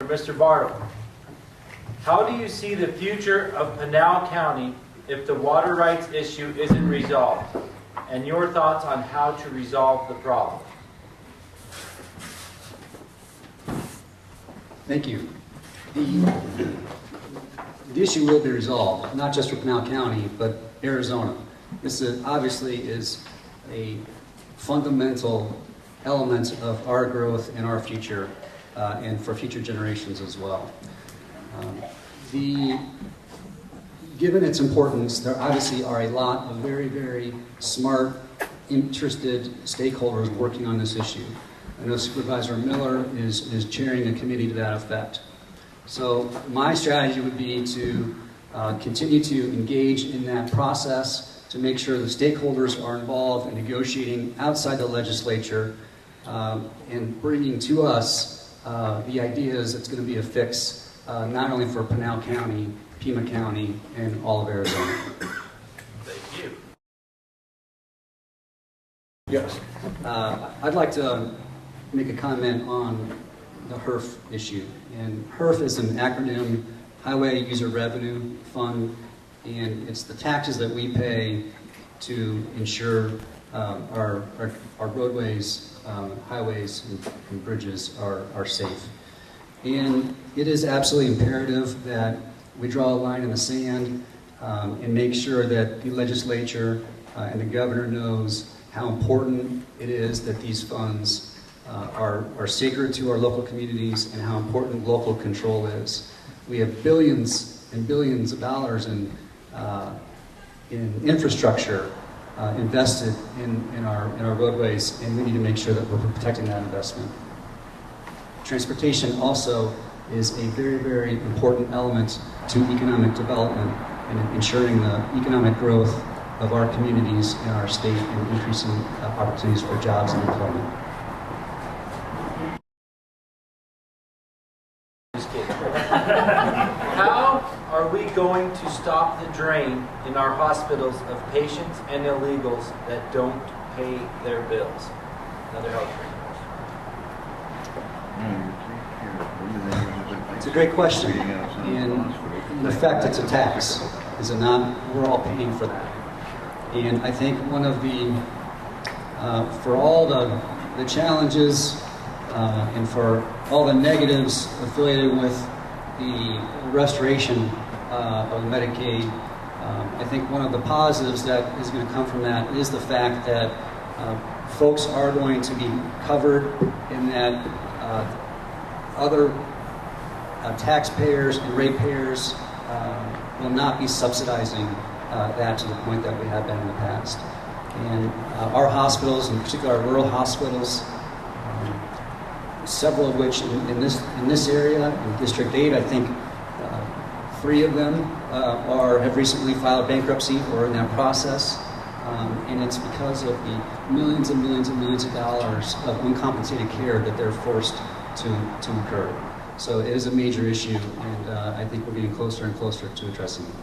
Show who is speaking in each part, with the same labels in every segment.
Speaker 1: Mr. Bartle, how do you see the future of Pinal County if the water rights issue isn't resolved? And your thoughts on how to resolve the problem?
Speaker 2: Thank you. The issue will be resolved, not just for Pinal County, but Arizona. This obviously is a fundamental element of our growth and our future, and for future generations as well. Given its importance, there obviously are a lot of very, very smart, interested stakeholders working on this issue. I know Supervisor Miller is chairing a committee to that effect. So my strategy would be to continue to engage in that process to make sure the stakeholders are involved in negotiating outside the legislature and bringing to us the ideas that's going to be a fix not only for Pinal County, Pima County, and all of Arizona.
Speaker 1: Thank you.
Speaker 2: Yes. I'd like to make a comment on the HERF issue. And HERF is an acronym, Highway User Revenue Fund, and it's the taxes that we pay to ensure our roadways, highways, and bridges are safe. And it is absolutely imperative that we draw a line in the sand and make sure that the legislature and the governor knows how important it is that these funds are sacred to our local communities and how important local control is. We have billions and billions of dollars in infrastructure invested in our roadways, and we need to make sure that we're protecting that investment. Transportation also is a very, very important element to economic development and ensuring the economic growth of our communities in our state and increasing opportunities for jobs and employment.
Speaker 1: How are we going to stop the drain in our hospitals of patients and illegals that don't pay their bills? Another health drain.
Speaker 2: It's a great question, and in effect it's a tax, is it not? We're all paying for that. And I think one of the, for all the challenges and for all the negatives affiliated with the restoration of Medicaid, I think one of the positives that is going to come from that is the fact that folks are going to be covered in that other taxpayers and ratepayers will not be subsidizing that to the point that we have been in the past. And our hospitals, in particular our rural hospitals, several of which in this area, in District 8, I think 3 of them have recently filed bankruptcy or are in that process. And it's because of the millions and millions and millions of dollars of uncompensated care that they're forced to incur. So it is a major issue, and I think we're getting closer and closer to addressing it.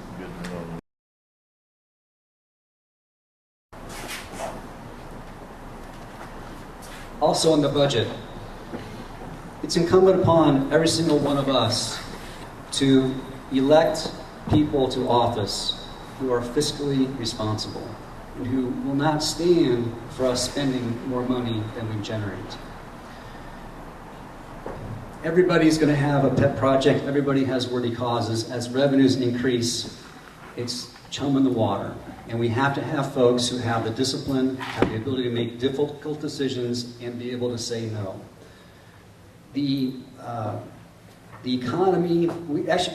Speaker 2: Also on the budget, it's incumbent upon every single one of us to elect people to office who are fiscally responsible and who will not stand for us spending more money than we generate. Everybody's going to have a pet project. Everybody has worthy causes. As revenues increase, it's chum in the water. And we have to have folks who have the discipline, have the ability to make difficult decisions, and be able to say no. The economy, we have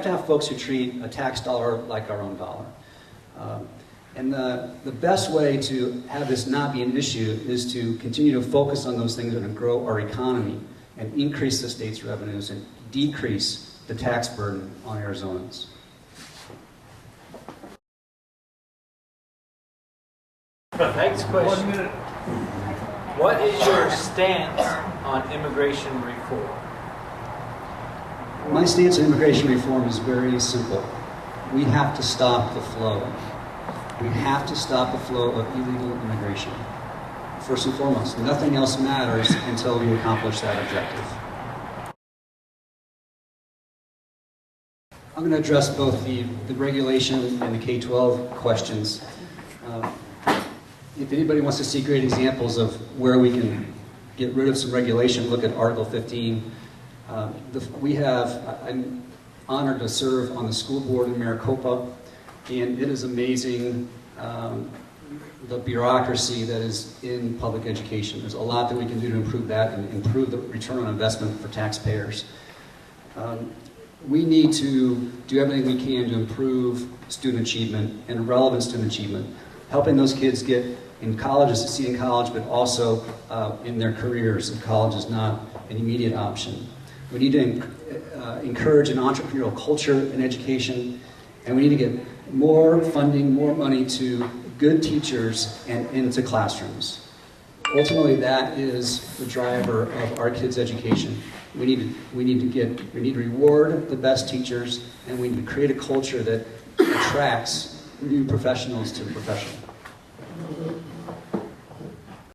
Speaker 2: to have folks who treat a tax dollar like our own dollar. And the best way to have this not be an issue is to continue to focus on those things that are going to grow our economy and increase the state's revenues and decrease the tax burden on Arizonans.
Speaker 1: Next question. What is your stance on immigration reform?
Speaker 2: My stance on immigration reform is very simple. We have to stop the flow. We have to stop the flow of illegal immigration. First and foremost, nothing else matters until we accomplish that objective. I'm going to address both the regulation and the K-12 questions. If anybody wants to see great examples of where we can get rid of some regulation, look at Article 15. I'm honored to serve on the school board in Maricopa, and it is amazing the bureaucracy that is in public education. There's a lot that we can do to improve that and improve the return on investment for taxpayers. We need to do everything we can to improve student achievement and relevant student achievement, helping those kids get in college, succeed in college, but also in their careers. And college is not an immediate option. We need to encourage an entrepreneurial culture in education, and we need to get more funding, more money to good teachers and into classrooms. Ultimately, that is the driver of our kids' education. We need to reward the best teachers, and we need to create a culture that attracts new professionals to the profession.